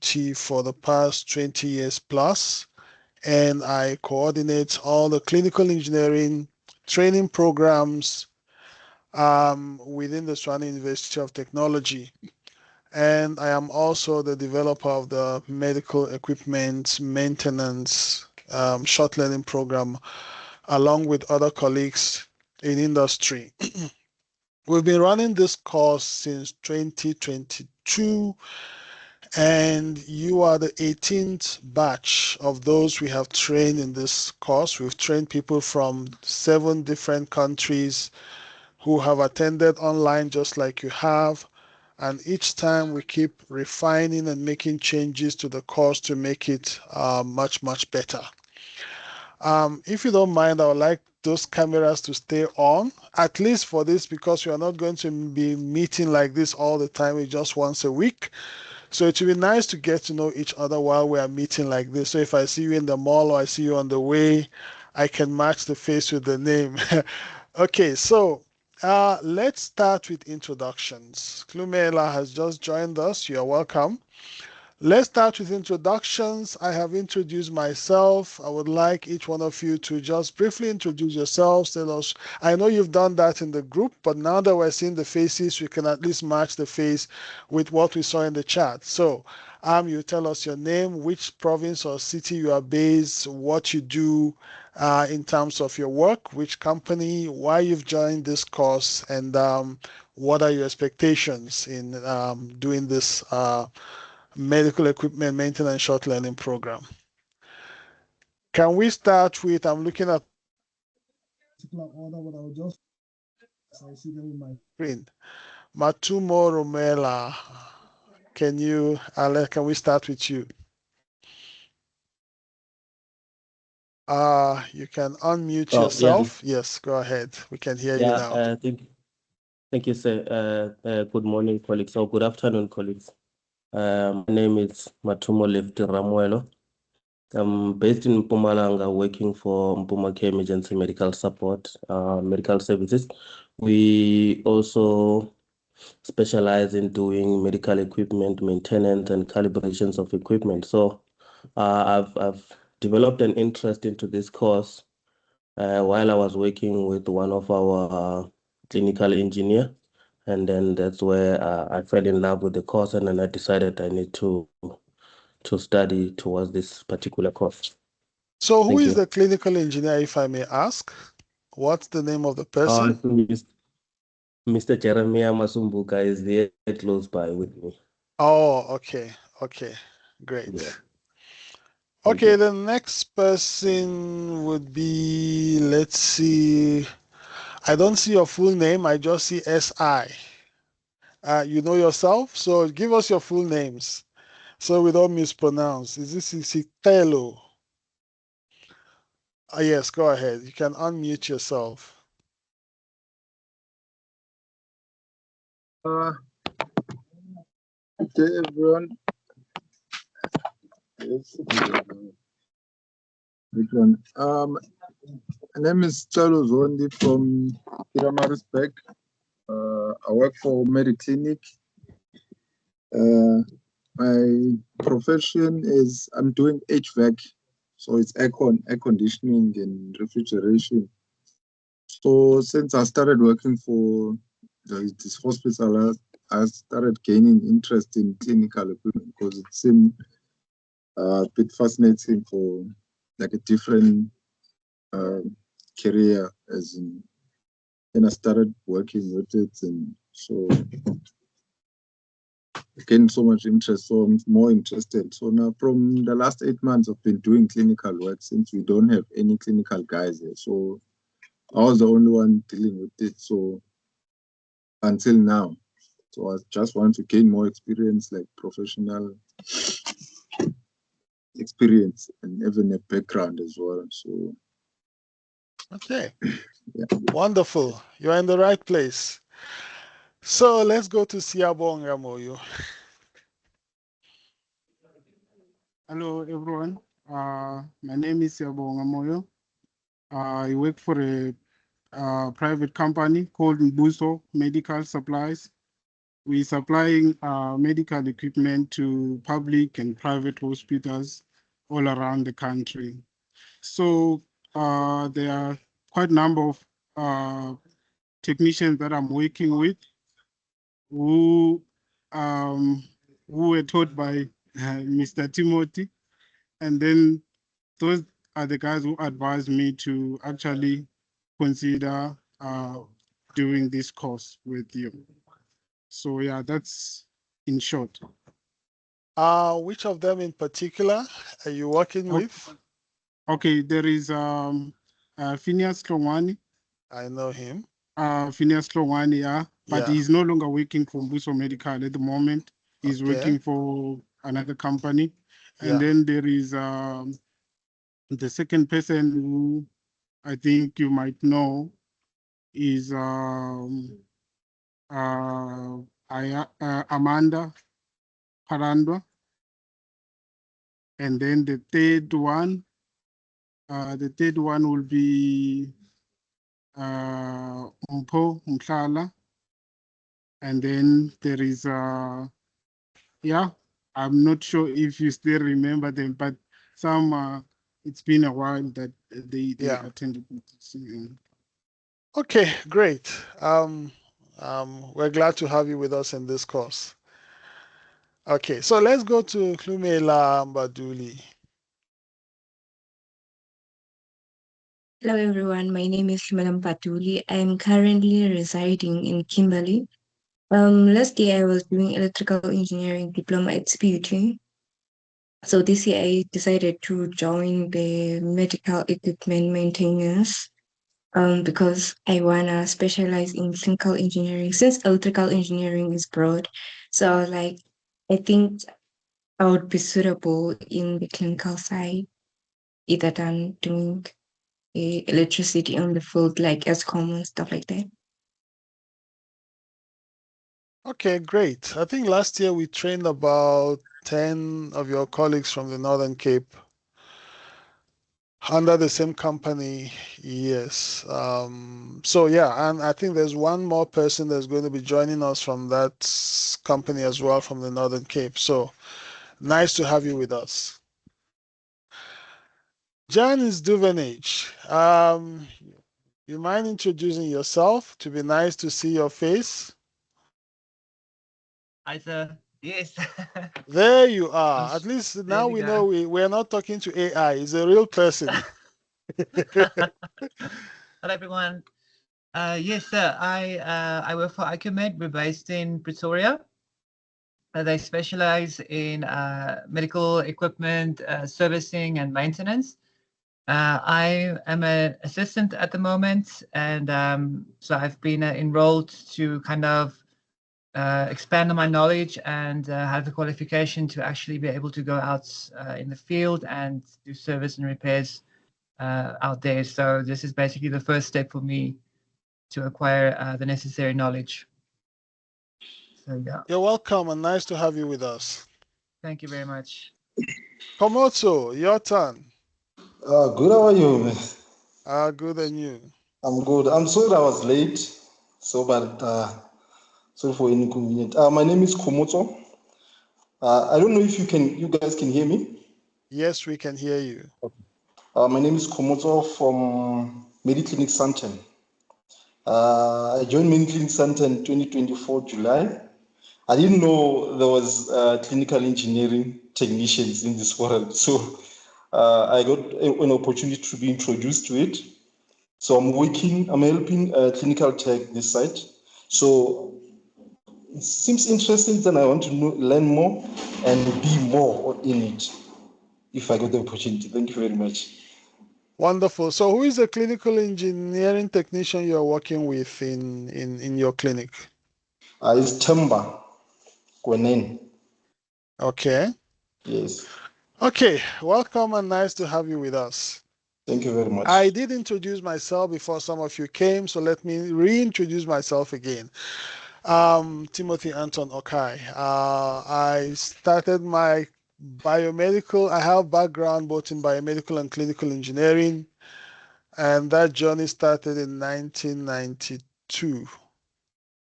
duty for the past 20 years plus, and I coordinate all the clinical engineering training programs within the Swan University of Technology. And I am also the developer of the medical equipment maintenance short learning program, along with other colleagues in industry. We've been running this course since 2022, and you are the 18th batch of those we have trained in this course. We've trained people from 7 different countries who have attended online just like you have. And each time we keep refining and making changes to the course to make it much, much better. If you don't mind, I would like those cameras to stay on, at least for this, because we are not going to be meeting like this all the time. It's just once a week. So it would be nice to get to know each other while we are meeting like this. So if I see you in the mall or I see you on the way, I can match the face with the name. Okay, so let's start with introductions. Klumela has just joined us. You are welcome. Let's start with introductions. I have introduced myself. I would like each one of you to just briefly introduce yourselves. Tell us. I know you've done that in the group, but now that we're seeing the faces, we can at least match the face with what we saw in the chat. So, you tell us your name, which province or city you are based, what you do in terms of your work, which company, why you've joined this course, and what are your expectations in doing this medical equipment maintenance short learning program. Can we start with, I'm looking at order, but I'll just, I see them in my screen. Matumo Romela, can you, can we start with you? You can unmute yourself. Yeah. Yes, go ahead. We can hear you now. Thank you, sir. Good morning, colleagues, or good afternoon, colleagues. My name is Matumo Lefty Ramuelo. I'm based in Mpumalanga, working for Mpumake Emergency Medical Support, Medical Services. We also specialize in doing medical equipment maintenance and calibrations of equipment. So I've developed an interest into this course while I was working with one of our clinical engineer. And then that's where I fell in love with the course, and then I decided I need to study towards this particular course. So who is the clinical engineer, if I may ask? What's the name of the person? Mr. Jeremiah Masumbuka is there close by with me. Oh, okay. Okay, great. Yeah. Okay, the next person would be, let's see. I don't see your full name. I just see SI. You know yourself, so give us your full names so we don't mispronounce. Is this Isitelo? Yes, go ahead. You can unmute yourself. Okay, everyone. Yes. My name is Chalo Zondi from Piramarisbeck. I work for Mediclinic. My profession is I'm doing HVAC, so it's air conditioning and refrigeration. So since I started working for this hospital, I started gaining interest in clinical equipment because it seemed a bit fascinating for like a different career, as in, and I started working with it, and so I gained so much interest, so I'm more interested. So now from the last 8 months, I've been doing clinical work since we don't have any clinical guys here. So I was the only one dealing with it. So until now, so I just want to gain more experience, like professional experience, and even a background as well. So okay, yeah. Wonderful. You're in the right place. So let's go to Siabonga Moyo. Hello, everyone. My name is Siabonga Moyo. I work for a private company called Mbuso Medical Supplies. we're supplying medical equipment to public and private hospitals all around the country. So there are quite a number of technicians that I'm working with who were taught by Mr. Timothy, and then those are the guys who advised me to actually consider doing this course with you. So yeah, that's in short. Which of them in particular are you working with? Okay, there is Phineas Klongwani. I know him. Phineas Klongwani, yeah, but Yeah. he's no longer working for Mbuso Medical at the moment. He's Okay. working for another company. And Yeah. then there is the second person who I think you might know is Amanda Parandwa. And then the third one will be Mpho Mhlala. And then there is yeah, I'm not sure if you still remember them, but some it's been a while that they Yeah. attended. Okay, great. We're glad to have you with us in this course. Okay, so let's go to Klumela Mbaduli. Hello everyone, my name is Madam Patuli. I am currently residing in Kimberley. Last year I was doing electrical engineering diploma at CPUT. So this year I decided to join the medical equipment maintenance because I wanna specialize in clinical engineering since electrical engineering is broad. So I was like, I think I would be suitable in the clinical side, either than doing electricity on the field like ESCOM and stuff like that. Okay, great. I think last year we trained about 10 of your colleagues from the Northern Cape under the same company. Yes. So yeah, and I think there's one more person that's going to be joining us from that company as well from the Northern Cape. So nice to have you with us. Janice Duvenage, you mind introducing yourself? To be nice to see your face. Hi, sir. Yes. There you are. At least now we know we're not talking to AI. It's a real person. Hello, everyone. Yes, sir. I work for Acumed. We're based in Pretoria. They specialize in medical equipment servicing and maintenance. I am an assistant at the moment, and so I've been enrolled to kind of expand on my knowledge and have the qualification to actually be able to go out in the field and do service and repairs out there. So this is basically the first step for me to acquire the necessary knowledge. So yeah. You're welcome and nice to have you with us. Thank you very much. Komoto, your turn. Good, how are you? Good, and you? I'm good. I'm sorry I was late. But sorry for inconvenience. My name is Komoto. I don't know if you guys can hear me. Yes, we can hear you. My name is Komoto from Mediclinic Santen. I joined Mediclinic Santen 2024 July. I didn't know there was clinical engineering technicians in this world. So I got an opportunity to be introduced to it. So I'm helping clinical tech this site. So it seems interesting, then I want to learn more and be more in it if I got the opportunity. Thank you very much. Wonderful. So who is the clinical engineering technician you're working with in your clinic? It's Temba Kwenen. Okay. Yes. Okay, welcome and nice to have you with us. Thank you very much. I did introduce myself before some of you came, so let me reintroduce myself again. Timothy Anton Okai. I started my biomedical, I have background both in biomedical and clinical engineering, and that journey started in 1992,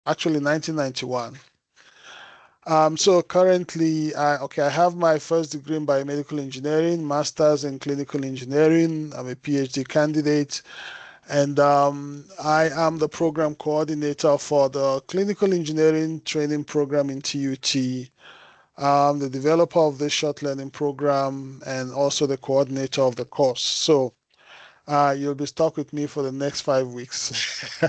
actually 1991. So currently, I have my first degree in biomedical engineering, master's in clinical engineering. I'm a PhD candidate, and I am the program coordinator for the clinical engineering training program in TUT. I'm the developer of this short learning program and also the coordinator of the course. So you'll be stuck with me for the next 5 weeks.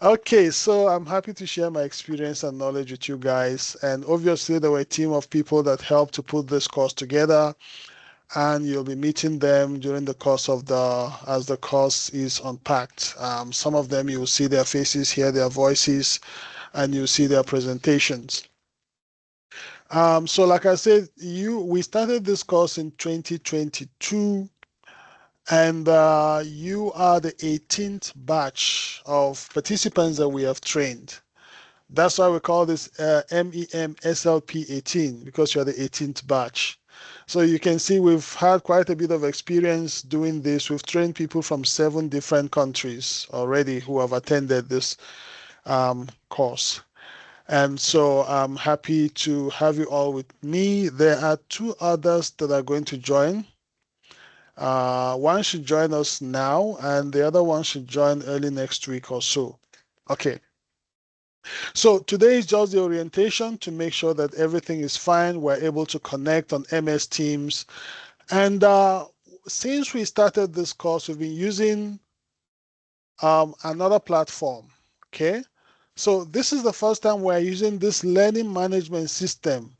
Okay, so I'm happy to share my experience and knowledge with you guys. And obviously, there were a team of people that helped to put this course together, and you'll be meeting them during the course of as the course is unpacked. Some of them, you'll see their faces, hear their voices, and you'll see their presentations. So like I said, we started this course in 2022. And you are the 18th batch of participants that we have trained. That's why we call this MEM SLP18, because you're the 18th batch. So you can see we've had quite a bit of experience doing this. We've trained people from 7 different countries already who have attended this course. And so I'm happy to have you all with me. There are 2 others that are going to join. One should join us now, and the other one should join early next week or so. Okay. So today is just the orientation to make sure that everything is fine. We're able to connect on MS Teams. And since we started this course, we've been using another platform. Okay. So this is the first time we're using this learning management system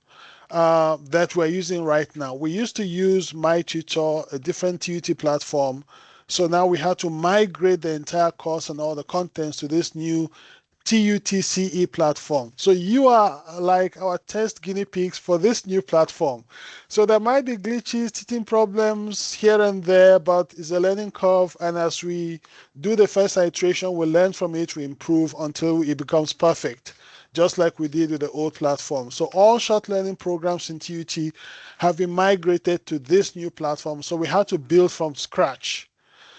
that we're using right now. We used to use MyTutor, a different TUT platform. So now we had to migrate the entire course and all the contents to this new TUTCE platform. So you are like our test guinea pigs for this new platform. So there might be glitches, teething problems here and there, but it's a learning curve. And as we do the first iteration, we learn from it, we improve until it becomes perfect, just like we did with the old platform. So all short learning programs in TUT have been migrated to this new platform. So we had to build from scratch.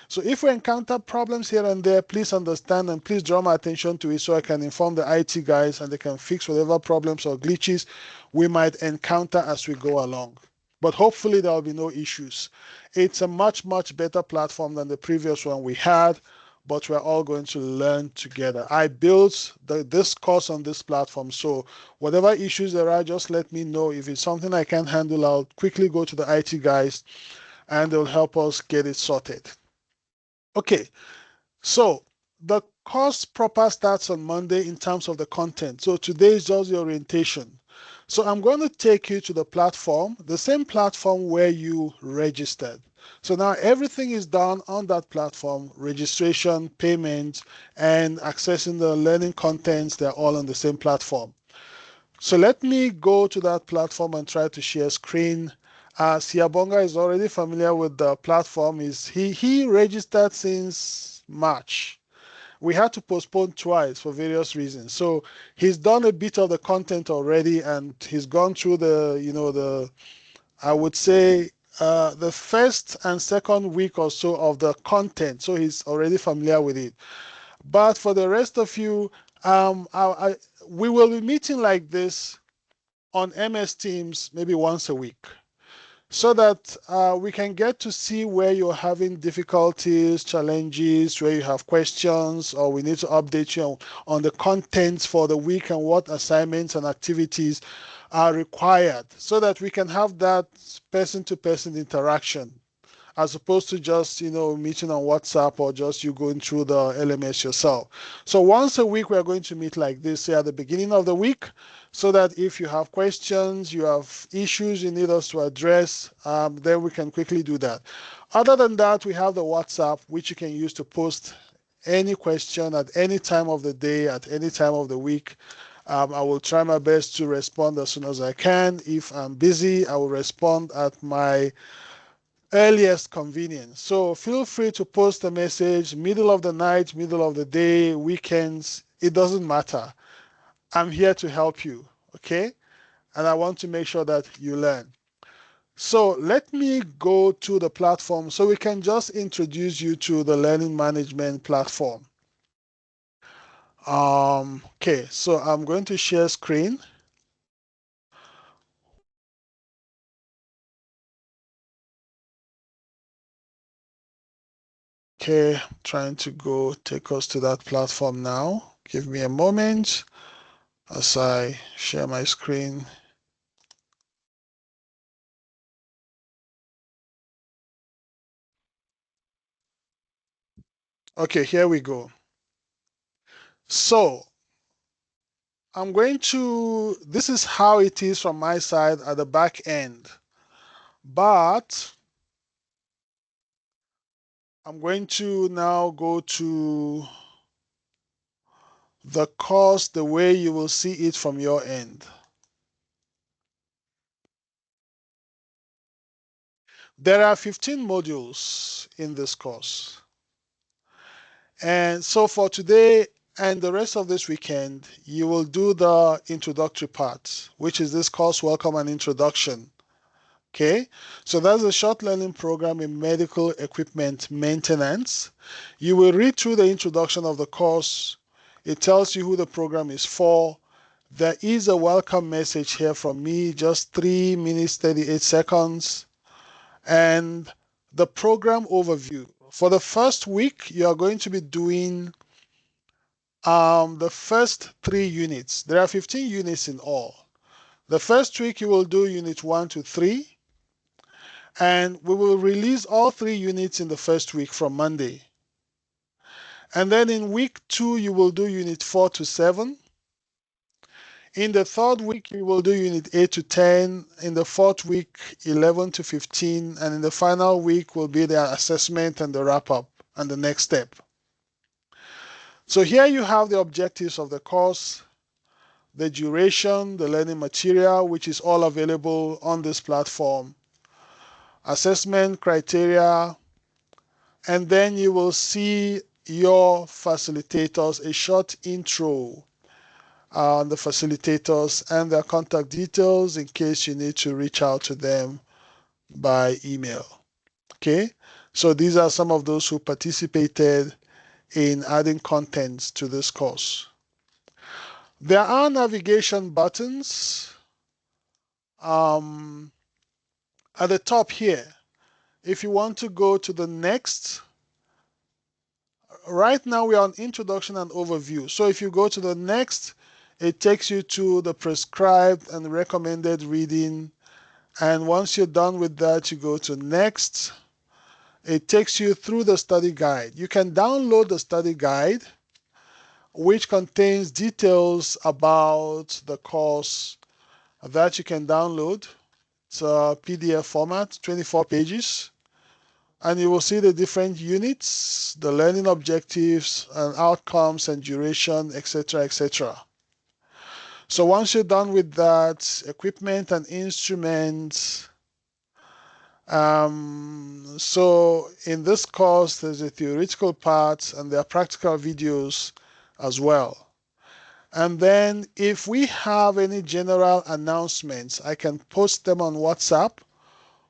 So if we encounter problems here and there, please understand and please draw my attention to it so I can inform the IT guys and they can fix whatever problems or glitches we might encounter as we go along. But hopefully there will be no issues. It's a much, much better platform than the previous one we had, but we're all going to learn together. I built this course on this platform, so whatever issues there are, just let me know. If it's something I can't handle, I'll quickly go to the IT guys and they'll help us get it sorted. Okay, so the course proper starts on Monday in terms of the content. So today is just the orientation. So I'm going to take you to the platform, the same platform where you registered. So now everything is done on that platform: registration, payment, and accessing the learning contents. They're all on the same platform. So let me go to that platform and try to share screen. Siabonga is already familiar with the platform. He registered since March. We had to postpone twice for various reasons. So he's done a bit of the content already, and he's gone through I would say, the first and second week or so of the content. So he's already familiar with it. But for the rest of you, we will be meeting like this on MS Teams maybe once a week, so that we can get to see where you're having difficulties, challenges, where you have questions, or we need to update you on the contents for the week and what assignments and activities are required, so that we can have that person-to-person interaction, as opposed to just meeting on WhatsApp or just you going through the LMS yourself. So once a week we are going to meet like this, say at the beginning of the week, so that if you have questions, you have issues you need us to address, then we can quickly do that. Other than that, we have the WhatsApp, which you can use to post any question at any time of the day, at any time of the week. I will try my best to respond as soon as I can. If I'm busy, I will respond at my earliest convenience. So feel free to post a message, middle of the night, middle of the day, weekends, it doesn't matter. I'm here to help you, okay? And I want to make sure that you learn. So let me go to the platform so we can just introduce you to the learning management platform. Okay, so I'm going to share screen. Okay, trying to go take us to that platform now. Give me a moment as I share my screen. Okay, here we go. So I'm going to, this is how it is from my side at the back end, but I'm going to now go to the course the way you will see it from your end. There are 15 modules in this course. And so for today and the rest of this weekend, you will do the introductory part, which is this course welcome and introduction. Okay, so that's a short learning program in medical equipment maintenance. You will read through the introduction of the course. It tells you who the program is for. There is a welcome message here from me, just 3 minutes, 38 seconds. And the program overview. For the first week, you are going to be doing the first 3 units. There are 15 units in all. The first week, you will do unit 1 to 3. And we will release all 3 units in the first week from Monday. And then in week 2, you will do unit 4 to 7. In the third week, you will do unit 8 to 10. In the fourth week, 11 to 15. And in the final week will be the assessment and the wrap up and the next step. So here you have the objectives of the course, the duration, the learning material, which is all available on this platform, assessment criteria, and then you will see your facilitators, a short intro on the facilitators and their contact details in case you need to reach out to them by email. Okay, so these are some of those who participated in adding contents to this course. There are navigation buttons at the top here. If you want to go to the next, right now we are on introduction and overview. So if you go to the next, it takes you to the prescribed and recommended reading. And once you're done with that, you go to next. It takes you through the study guide. You can download the study guide, which contains details about the course that you can download. It's a PDF format, 24 pages. And you will see the different units, the learning objectives and outcomes and duration, etc., etc. So once you're done with that, equipment and instruments. So in this course, there's a theoretical part and there are practical videos as well. And then if we have any general announcements, I can post them on WhatsApp,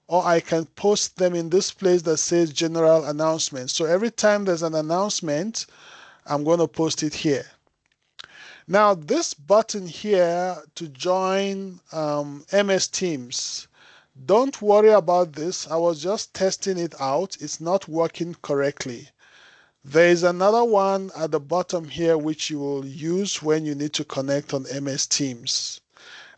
or I can post them in this place that says general announcements. So every time there's an announcement, I'm going to post it here. Now this button here to join MS Teams, don't worry about this. I was just testing it out. It's not working correctly. There is another one at the bottom here which you will use when you need to connect on MS Teams.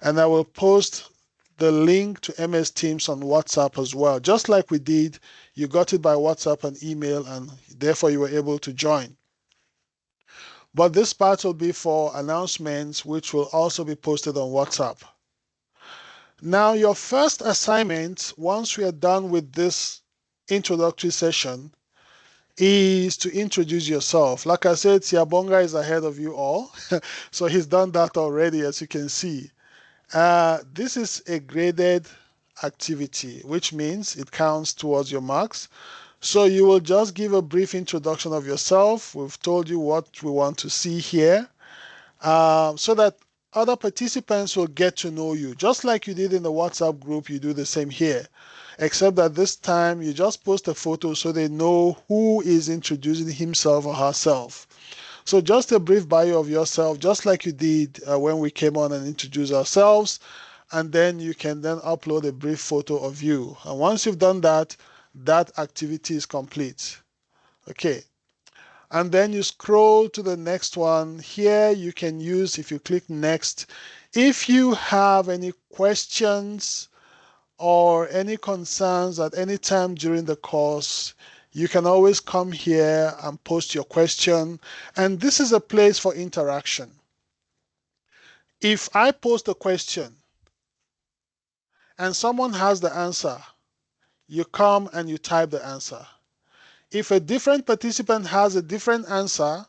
And I will post the link to MS Teams on WhatsApp as well. Just like we did, you got it by WhatsApp and email, and therefore you were able to join. But this part will be for announcements, which will also be posted on WhatsApp. Now, your first assignment, once we are done with this introductory session, is to introduce yourself. Like I said, Siabonga is ahead of you all. So he's done that already, as you can see. This is a graded activity, which means it counts towards your marks. So you will just give a brief introduction of yourself. We've told you what we want to see here, so that other participants will get to know you. Just like you did in the WhatsApp group, you do the same here, except that this time you just post a photo so they know who is introducing himself or herself. So just a brief bio of yourself, just like you did when we came on and introduced ourselves, and then you can then upload a brief photo of you. And once you've done that, that activity is complete. Okay. And then you scroll to the next one. Here you can use, if you click next, if you have any questions or any concerns at any time during the course, you can always come here and post your question. And this is a place for interaction. If I post a question and someone has the answer, you come and you type the answer. If a different participant has a different answer,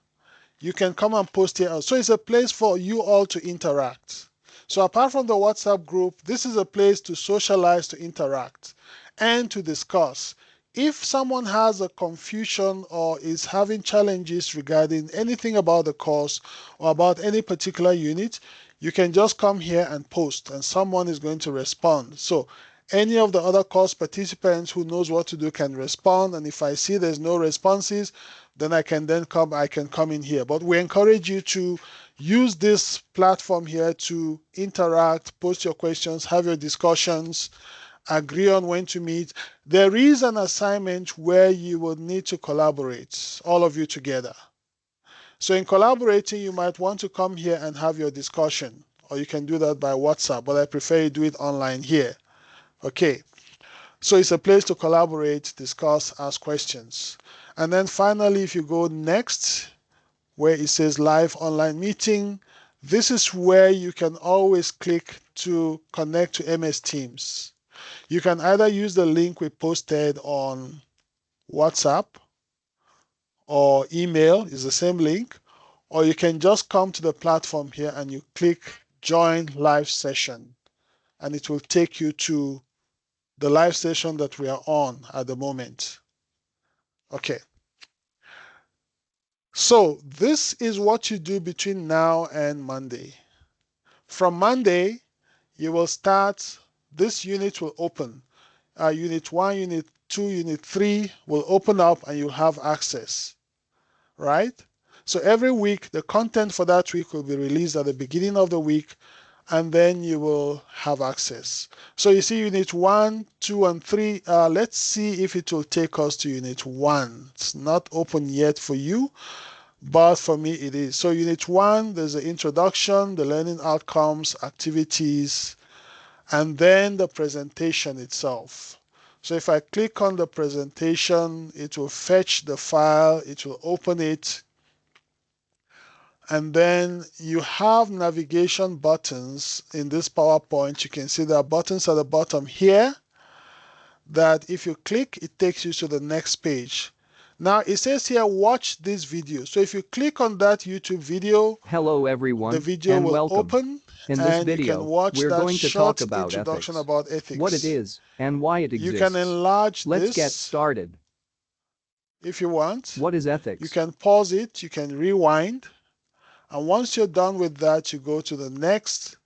you can come and post here. So it's a place for you all to interact. So apart from the WhatsApp group, this is a place to socialize, to interact, and to discuss. If someone has a confusion or is having challenges regarding anything about the course or about any particular unit, you can just come here and post, and someone is going to respond. So any of the other course participants who knows what to do can respond, and if I see there's no responses, then I can come in here. But we encourage you to use this platform here to interact, post your questions, have your discussions, agree on when to meet. There is an assignment where you will need to collaborate, all of you together. So in collaborating, you might want to come here and have your discussion, or you can do that by WhatsApp, but I prefer you do it online here. Okay. So it's a place to collaborate, discuss, ask questions. And then finally, if you go next, where it says live online meeting, this is where you can always click to connect to MS Teams. You can either use the link we posted on WhatsApp or email, is the same link, or you can just come to the platform here and you click join live session, and it will take you to the live session that we are on at the moment. Okay. So this is what you do between now and Monday. From Monday, you will start, this unit will open. Unit 1, Unit 2, Unit 3 will open up and you'll have access, right? So every week, the content for that week will be released at the beginning of the week, and then you will have access. So you see Unit 1, 2, and 3. Let's see if it will take us to Unit 1. It's not open yet for you, but for me it is. So Unit 1, there's the introduction, the learning outcomes, activities, and then the presentation itself. So if I click on the presentation, it will fetch the file, it will open it, and then you have navigation buttons in this PowerPoint. You can see there are buttons at the bottom here that if you click, it takes you to the next page. Now it says here, watch this video. So if you click on that YouTube video, hello everyone, the video and will welcome. open, In this and you video, can watch we're that going to short talk about introduction ethics, about ethics. what it is, and why it You exists. can enlarge Let's this get started. if you want. What is ethics? You can pause it, you can rewind, and once you're done with that, you go to the next,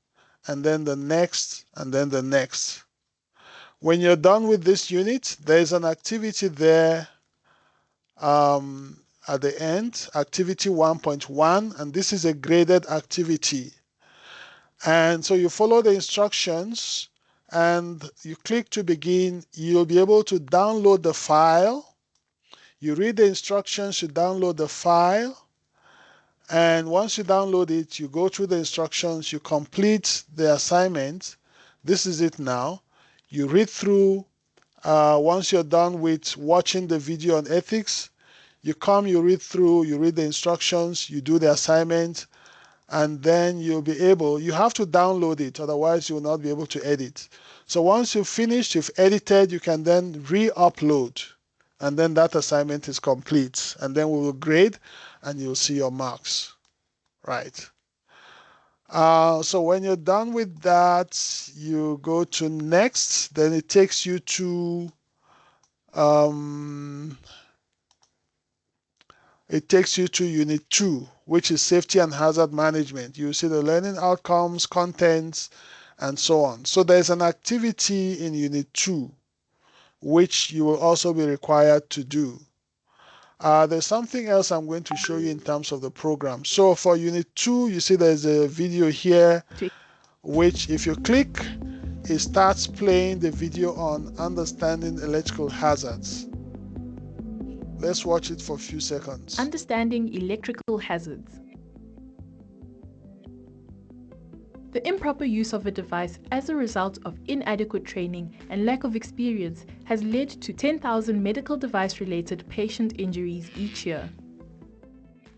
and then the next, and then the next. When you're done with this unit, there's an activity there at the end, activity 1.1, and this is a graded activity. And so you follow the instructions and you click to begin. You'll be able to download the file. You read the instructions, you download the file. And once you download it, you go through the instructions, you complete the assignment. This is it now. You read through. Once you're done with watching the video on ethics, you come, you read through, you read the instructions, you do the assignment, and then you'll be able, you have to download it, otherwise you will not be able to edit. So once you've finished, you've edited, you can then re-upload, and then that assignment is complete. And then we will grade, and you'll see your marks, right? So when you're done with that, you go to next, then it takes you to Unit 2, which is safety and hazard management. You see the learning outcomes, contents, and so on. So there's an activity in Unit 2, which you will also be required to do. There's something else I'm going to show you in terms of the program. So for Unit 2, you see there's a video here, which if you click, it starts playing the video on understanding electrical hazards. Let's watch it for a few seconds. Understanding electrical hazards. The improper use of a device as a result of inadequate training and lack of experience has led to 10,000 medical device-related patient injuries each year.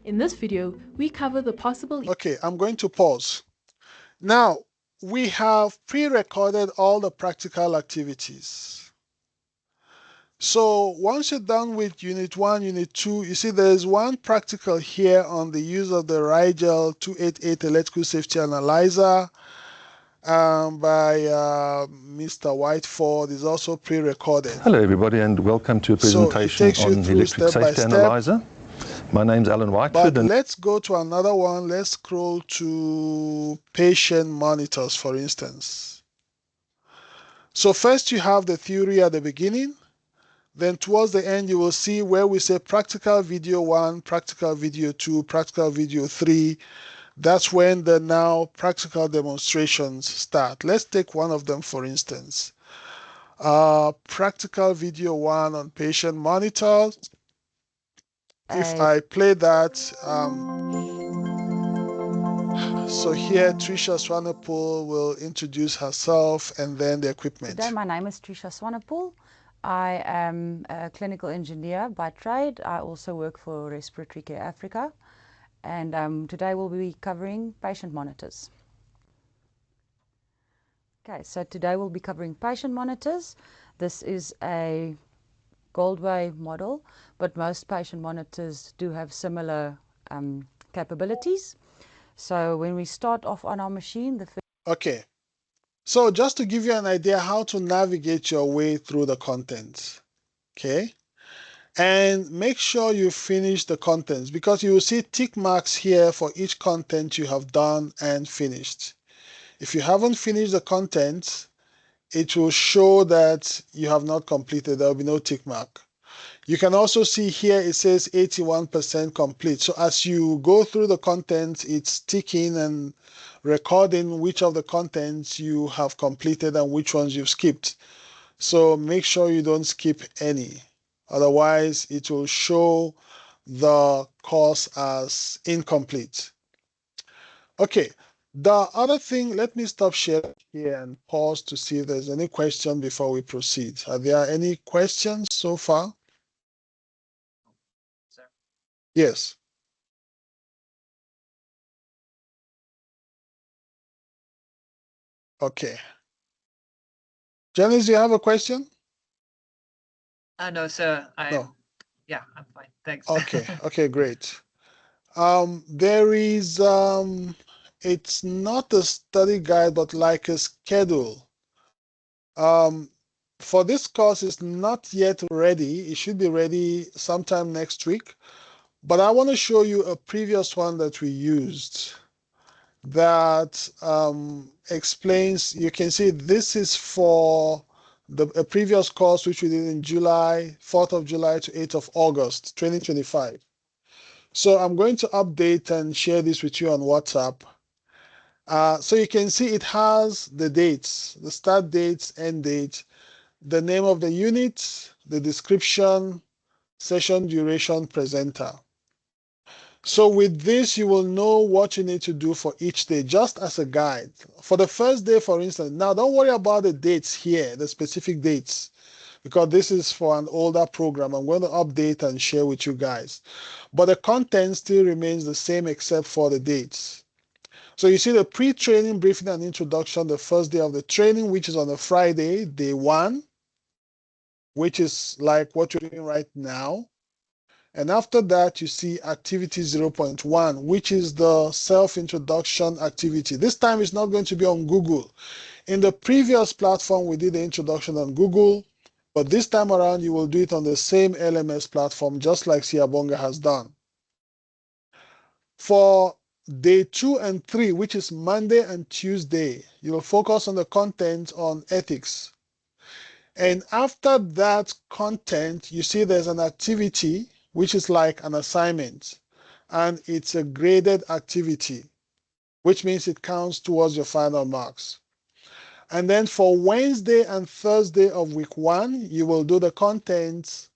In this video, we cover the possible... Okay, I'm going to pause. Now, we have pre-recorded all the practical activities. So once you're done with Unit 1, Unit 2, you see there's one practical here on the use of the Rigel 288 Electrical Safety Analyzer by Mr. Whiteford. Is also pre-recorded. Hello everybody and welcome to a presentation on the Electric Safety Analyzer. My name's Alan Whiteford. But let's go to another one. Let's scroll to patient monitors, for instance. So first you have the theory at the beginning. Then towards the end, you will see where we say practical video 1, practical video 2, practical video 3. That's when the now practical demonstrations start. Let's take one of them, for instance. Practical video 1 on patient monitors. If I play that, so here Trisha Swanepoel will introduce herself and then the equipment. Today, my name is Trisha Swanepoel. I am a clinical engineer by trade. I also work for Respiratory Care Africa. And today we'll be covering patient monitors. Okay, so today we'll be covering patient monitors. This is a Goldway model, but most patient monitors do have similar capabilities. So when we start off on our machine, Okay. So just to give you an idea how to navigate your way through the contents, okay? And make sure you finish the contents because you will see tick marks here for each content you have done and finished. If you haven't finished the contents, it will show that you have not completed. There will be no tick mark. You can also see here it says 81% complete. So as you go through the contents, it's ticking and recording which of the contents you have completed and which ones you've skipped. So make sure you don't skip any. Otherwise, it will show the course as incomplete. Okay, the other thing, let me stop sharing here and pause to see if there's any question before we proceed. Are there any questions so far? Yes. Okay. Janice, do you have a question? No, sir. No. Yeah, I'm fine. Thanks. Okay. Okay, great. There is, it's not a study guide, but like a schedule. For this course, it's not yet ready. It should be ready sometime next week. But I want to show you a previous one that we used that explains, you can see this is for a previous course which we did in July, 4th of July to 8th of August, 2025. So I'm going to update and share this with you on WhatsApp. So you can see it has the dates, the start dates, end date, the name of the unit, the description, session duration, presenter. So with this, you will know what you need to do for each day, just as a guide. For the first day, for instance, now don't worry about the dates here, the specific dates, because this is for an older program. I'm going to update and share with you guys. But the content still remains the same except for the dates. So you see the pre-training briefing and introduction, the first day of the training, which is on a Friday, day 1, which is like what you're doing right now. And after that, you see activity 0.1, which is the self-introduction activity. This time it's not going to be on Google. In the previous platform, we did the introduction on Google, but this time around, you will do it on the same LMS platform, just like Siabonga has done. For day 2 and 3, which is Monday and Tuesday, you will focus on the content on ethics. And after that content, you see there's an activity which is like an assignment, and it's a graded activity, which means it counts towards your final marks. And then for Wednesday and Thursday of week 1, you will do the contents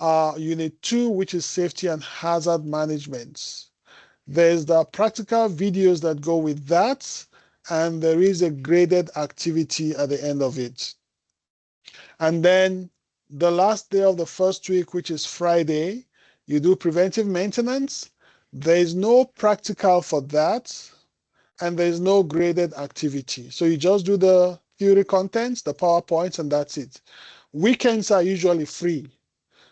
Unit 2, which is safety and hazard management. There's the practical videos that go with that, and there is a graded activity at the end of it. And then the last day of the first week, which is Friday, you do preventive maintenance. There is no practical for that, and there is no graded activity. So you just do the theory contents, the PowerPoints, and that's it. Weekends are usually free,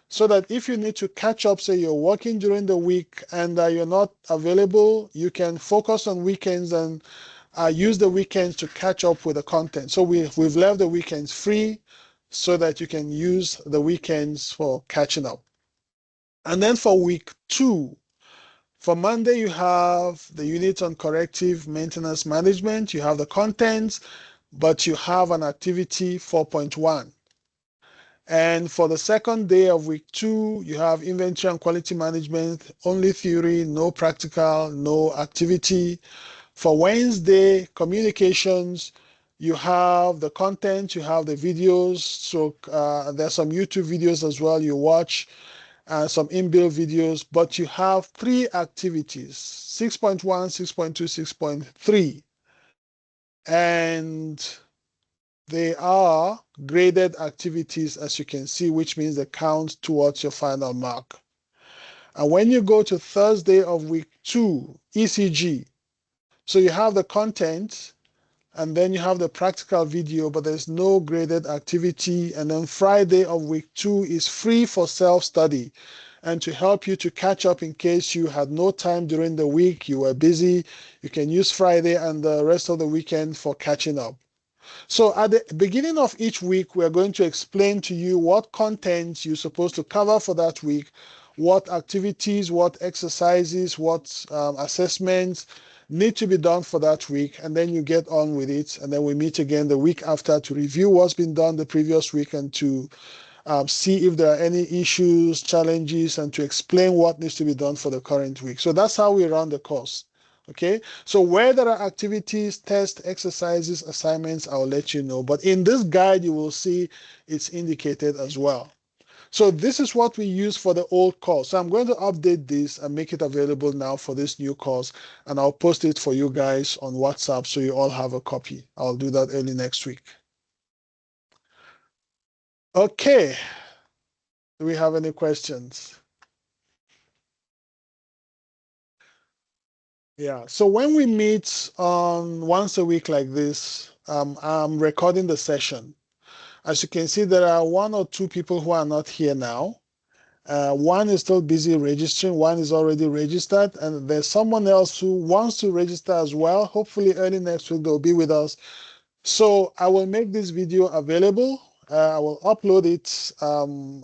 so that if you need to catch up, say you're working during the week and you're not available, you can focus on weekends and use the weekends to catch up with the content. So we've left the weekends free so that you can use the weekends for catching up. And then for week 2, for Monday, you have the unit on corrective maintenance management. You have the contents, but you have an activity 4.1. And for the second day of week 2, you have inventory and quality management, only theory, no practical, no activity. For Wednesday, communications, you have the content, you have the videos. So there's some YouTube videos as well you watch, some inbuilt videos, but you have 3 activities, 6.1, 6.2, 6.3. And they are graded activities, as you can see, which means they count towards your final mark. And when you go to Thursday of week 2, ECG, so you have the content, and then you have the practical video, but there's no graded activity. And then Friday of week 2 is free for self-study and to help you to catch up in case you had no time during the week, you were busy. You can use Friday and the rest of the weekend for catching up. So at the beginning of each week, we're going to explain to you what content you're supposed to cover for that week, what activities, what exercises, what assessments need to be done for that week, and then you get on with it. And then we meet again the week after to review what's been done the previous week and to see if there are any issues, challenges, and to explain what needs to be done for the current week. So that's how we run the course. Okay, so where there are activities, tests, exercises, assignments, I'll let you know. But in this guide, you will see it's indicated as well. So this is what we use for the old course. So I'm going to update this and make it available now for this new course. And I'll post it for you guys on WhatsApp so you all have a copy. I'll do that early next week. Okay. Do we have any questions? Yeah, so when we meet on once a week like this, I'm recording the session. As you can see, there are 1 or 2 people who are not here now. One is still busy registering, one is already registered, and there's someone else who wants to register as well. Hopefully early next week they'll be with us. So I will make this video available. I will upload it,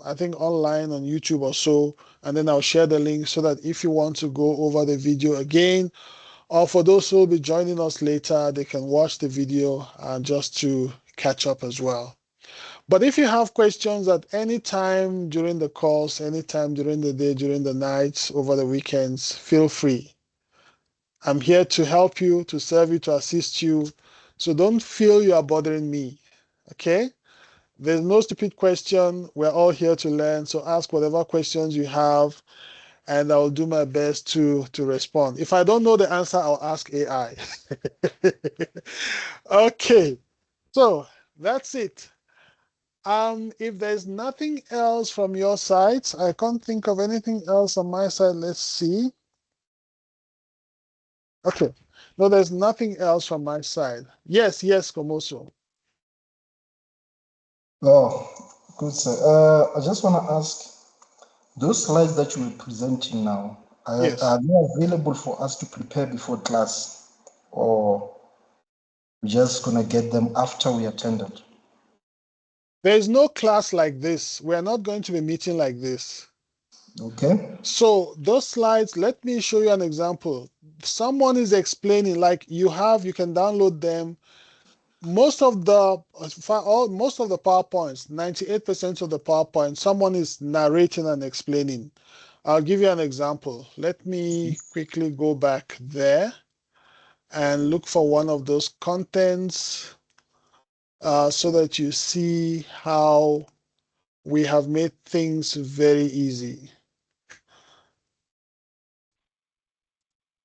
I think online on YouTube or so, and then I'll share the link so that if you want to go over the video again, or for those who will be joining us later, they can watch the video just to catch up as well. But if you have questions at any time during the course, anytime during the day, during the nights, over the weekends, feel free. I'm here to help you, to serve you, to assist you. So don't feel you are bothering me, okay? There's no stupid question. We're all here to learn. So ask whatever questions you have, and I'll do my best to respond. If I don't know the answer, I'll ask AI. Okay, so that's it. If there's nothing else from your side, I can't think of anything else on my side. Let's see. Okay, no, there's nothing else from my side. Yes, Komoso. Oh, good, sir. I just want to ask, those slides that you were presenting now, Yes. are they available for us to prepare before class, or we're just going to get them after we attended? There's no class like this. We're not going to be meeting like this. Okay. So those slides, let me show you an example. Someone is explaining, like you can download them. Most of the PowerPoints, 98% of the PowerPoint, someone is narrating and explaining. I'll give you an example. Let me quickly go back there and look for one of those contents so that you see how we have made things very easy.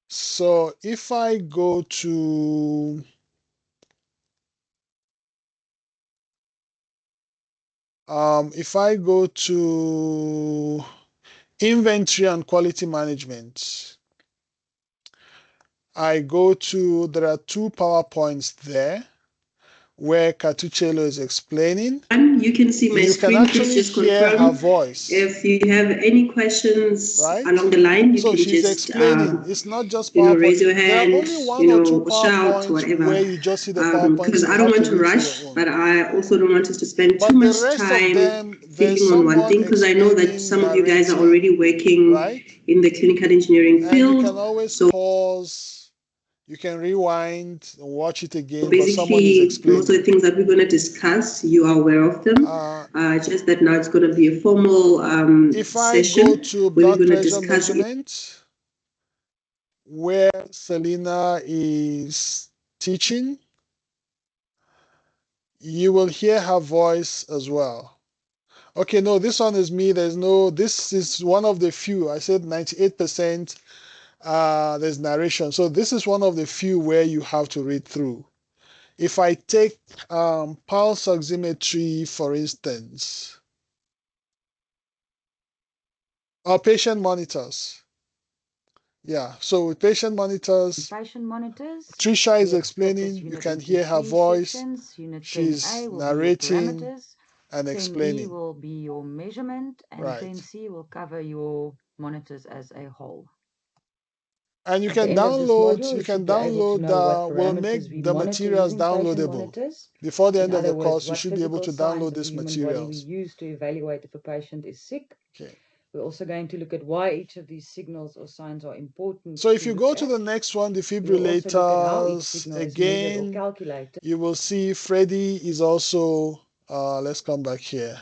So if I go to inventory and quality management, there are 2 PowerPoints there where Katuchelo is explaining. You can see my screen. Please just confirm her voice. If you have any questions along the line, you can she's just explaining. It's not just PowerPoint, raise your hand, there are only 1 or 2 shout, whatever. where you just see the PowerPoint. Because I don't want to rush, but I also don't want us to spend too much time thinking on one thing, because I know that some of you guys are already working in the clinical engineering field. You can always pause. You can rewind and watch it again. Basically, most of the things that we're going to discuss, you are aware of them. Just that now it's going to be a formal session. If I go to blood pressure measurement, where Selena is teaching, you will hear her voice as well. Okay, no, this one is me. This is one of the few. I said 98%. There's narration. So this is one of the few where you have to read through. If I take pulse oximetry, for instance, or patient monitors. Yeah, so with patient monitors, Trisha is explaining. You can hear her voice. She's narrating and explaining. 10E will be your measurement, and 10C will cover your monitors as a whole. And you can download. We'll make the materials downloadable. Before the end of the course, you should be able to download these materials. We use to evaluate if a patient is sick. Okay. We're also going to look at why each of these signals or signs are important. So if you go to the next one, defibrillators, again, you will see Freddie is also, let's come back here.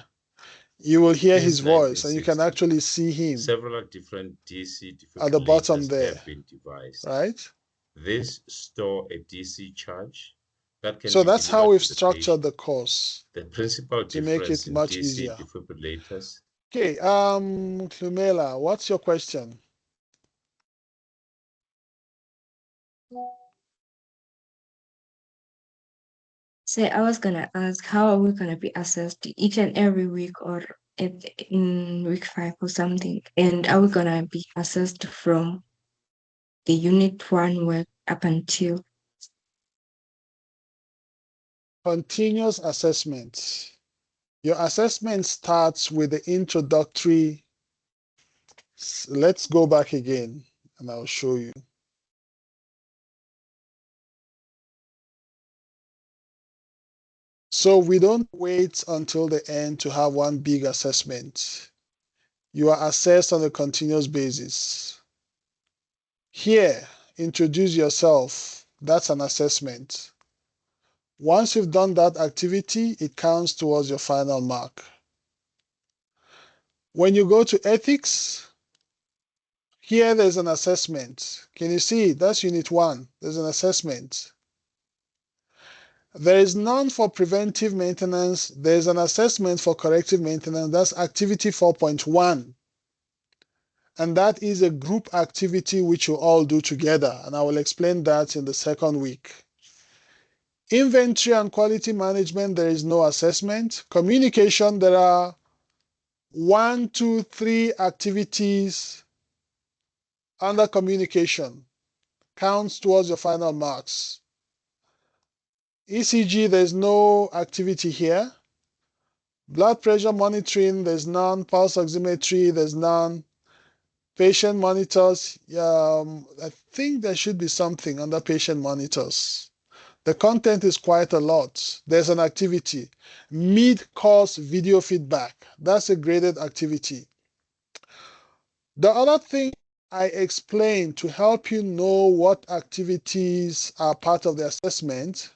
You will hear his voice and you can actually see him. Several different DC defibrillators at the bottom there, have been devised. Right? This store a DC charge that can so be that's how we've structured patient. the course. The principal to make it much DC easier. Defibrillators. Okay, Lumela, what's your question? So I was gonna ask, how are we gonna be assessed each and every week or in week 5 or something? And are we gonna be assessed from the unit 1 work up until? Continuous assessment. Your assessment starts with the introductory. Let's go back again and I'll show you. So we don't wait until the end to have one big assessment. You are assessed on a continuous basis. Here, introduce yourself. That's an assessment. Once you've done that activity, it counts towards your final mark. When you go to ethics, here there's an assessment. Can you see? That's unit 1. There's an assessment. There is none for preventive maintenance. There's an assessment for corrective maintenance. That's activity 4.1. And that is a group activity which you all do together. And I will explain that in the second week. Inventory and quality management, there is no assessment. Communication, there are 1, 2, 3 activities under communication. Counts towards your final marks. ECG, there's no activity here. Blood pressure monitoring, there's none. Pulse oximetry, there's none. Patient monitors, I think there should be something under patient monitors. The content is quite a lot. There's an activity. Mid-course video feedback. That's a graded activity. The other thing I explained to help you know what activities are part of the assessment,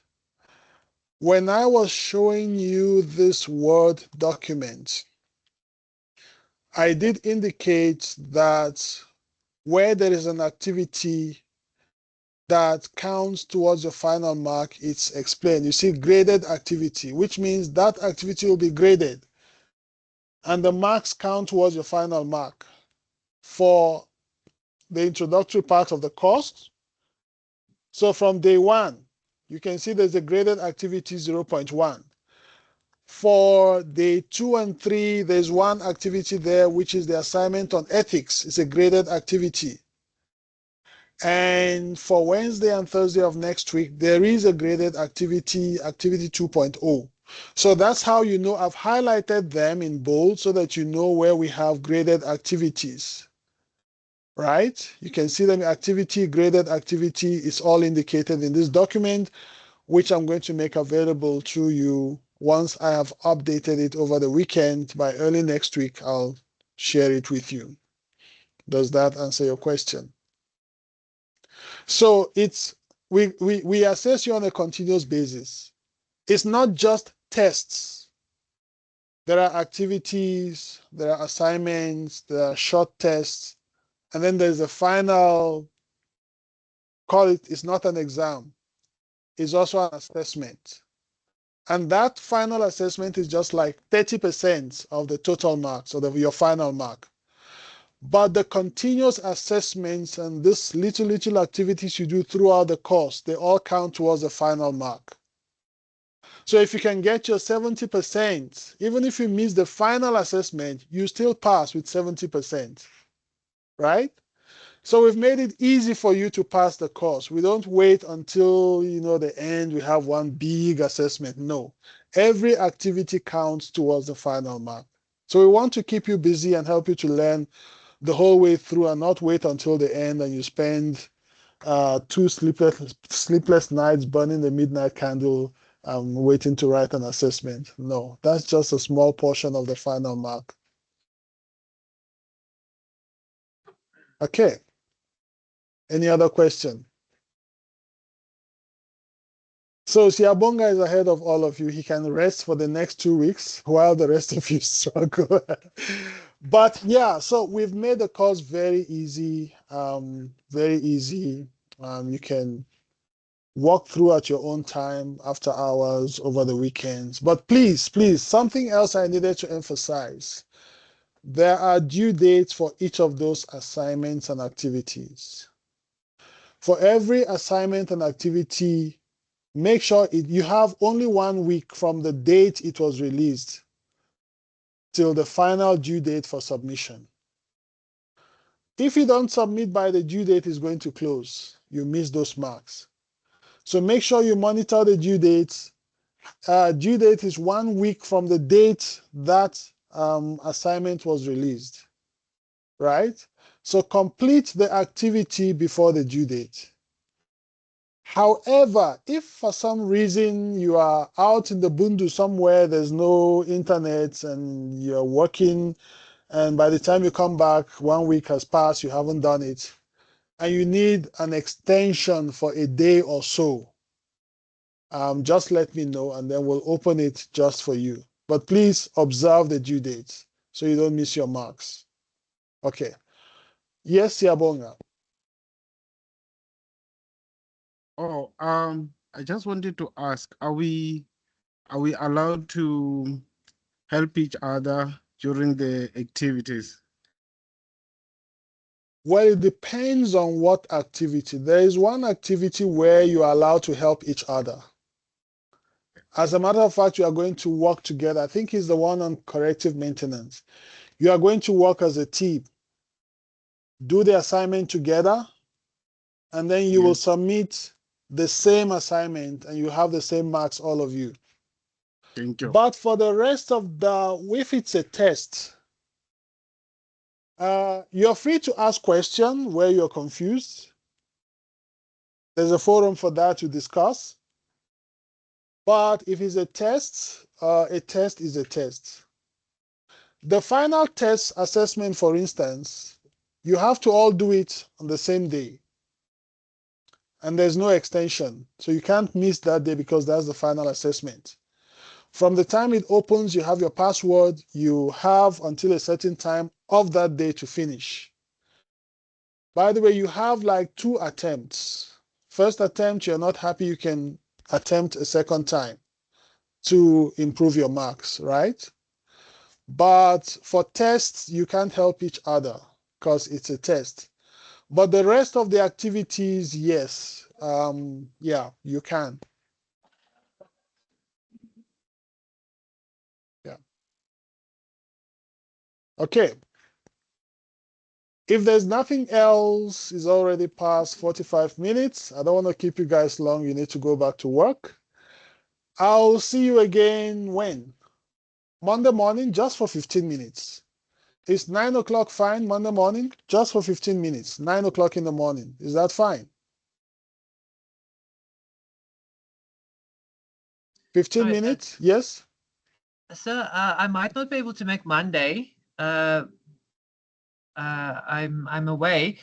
when I was showing you this Word document, I did indicate that where there is an activity that counts towards your final mark, it's explained. You see graded activity, which means that activity will be graded. and the marks count towards your final mark. For the introductory part of the course, so from day one, you can see there's a graded activity 0.1. For day 2 and 3, there's one activity there, which is the assignment on ethics. It's a graded activity. And for Wednesday and Thursday of next week, there is a graded activity, activity 2.0. So that's how you know I've highlighted them in bold so that you know where we have graded activities. Right? You can see them activity, graded activity is all indicated in this document, which I'm going to make available to you once I have updated it over the weekend. By early next week, I'll share it with you. Does that answer your question? So it's we assess you on a continuous basis. It's not just tests. There are activities, there are assignments, there are short tests, and then there's a final, call it, it's not an exam. It's also an assessment. And that final assessment is just like 30% of the total marks, or your final mark. But the continuous assessments and this little activities you do throughout the course, they all count towards the final mark. So if you can get your 70%, even if you miss the final assessment, you still pass with 70%, right? So we've made it easy for you to pass the course. We don't wait until the end, we have one big assessment. No, every activity counts towards the final mark. So we want to keep you busy and help you to learn the whole way through and not wait until the end and you spend 2 sleepless nights burning the midnight candle waiting to write an assessment. No, that's just a small portion of the final mark. Okay. Any other question? So Siabonga is ahead of all of you. He can rest for the next 2 weeks while the rest of you struggle. But yeah, so we've made the course very easy, very easy. You can walk through at your own time, after hours, over the weekends. But please, something else I needed to emphasize. There are due dates for each of those assignments and activities. For every assignment and activity, make sure you have only 1 week from the date it was released till the final due date for submission. If you don't submit by the due date is going to close, you miss those marks. So make sure you monitor the due dates. Due date is 1 week from the date that assignment was released, right? So complete the activity before the due date. However, if for some reason you are out in the bundu somewhere, there's no internet and you're working, and by the time you come back, 1 week has passed, you haven't done it, and you need an extension for a day or so, just let me know and then we'll open it just for you. But please observe the due dates so you don't miss your marks. Okay. Yes, Siabonga. Oh, I just wanted to ask, are we allowed to help each other during the activities? Well, it depends on what activity. There is one activity where you are allowed to help each other. As a matter of fact, you are going to work together. I think it's the one on corrective maintenance. You are going to work as a team. Do the assignment together, and then you will submit the same assignment and you have the same marks, all of you. Thank you. But for the rest of if it's a test, you're free to ask questions where you're confused. There's a forum for that to discuss. But if it's a test is a test. The final test assessment, for instance, you have to all do it on the same day. And there's no extension. So you can't miss that day because that's the final assessment. From the time it opens, you have your password. You have until a certain time of that day to finish. By the way, you have like 2 attempts. First attempt, you're not happy, you can attempt a second time to improve your marks, right? But for tests, you can't help each other because it's a test. But the rest of the activities, yes, yeah, you can. Yeah. Okay. If there's nothing else, it's already past 45 minutes. I don't want to keep you guys long. You need to go back to work. I'll see you again when? Monday morning, just for 15 minutes. Is 9 o'clock fine Monday morning? Just for 15 minutes. 9 o'clock in the morning. Is that fine? 15 minutes? Yes? Sir, I might not be able to make Monday. I'm away.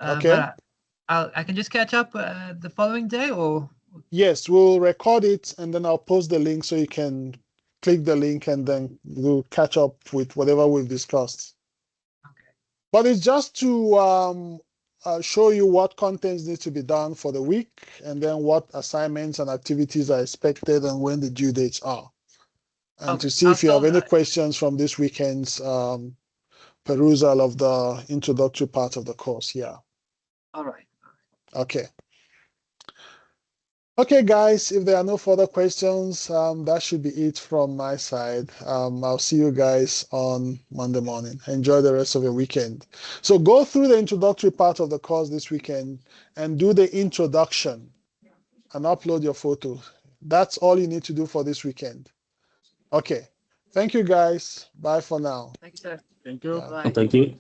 Okay. But I can just catch up the following day, or? Yes, we'll record it and then I'll post the link so you can click the link and then we'll catch up with whatever we've discussed. Okay. But it's just to show you what contents need to be done for the week and then what assignments and activities are expected and when the due dates are. And to see if you have any questions from this weekend's perusal of the introductory part of the course. Yeah. All right. Okay. Okay, guys, if there are no further questions, that should be it from my side. I'll see you guys on Monday morning. Enjoy the rest of your weekend. So go through the introductory part of the course this weekend and do the introduction and upload your photo. That's all you need to do for this weekend. Okay. Thank you, guys. Bye for now. Thank you, sir. Thank you. Yeah. Bye. Thank you.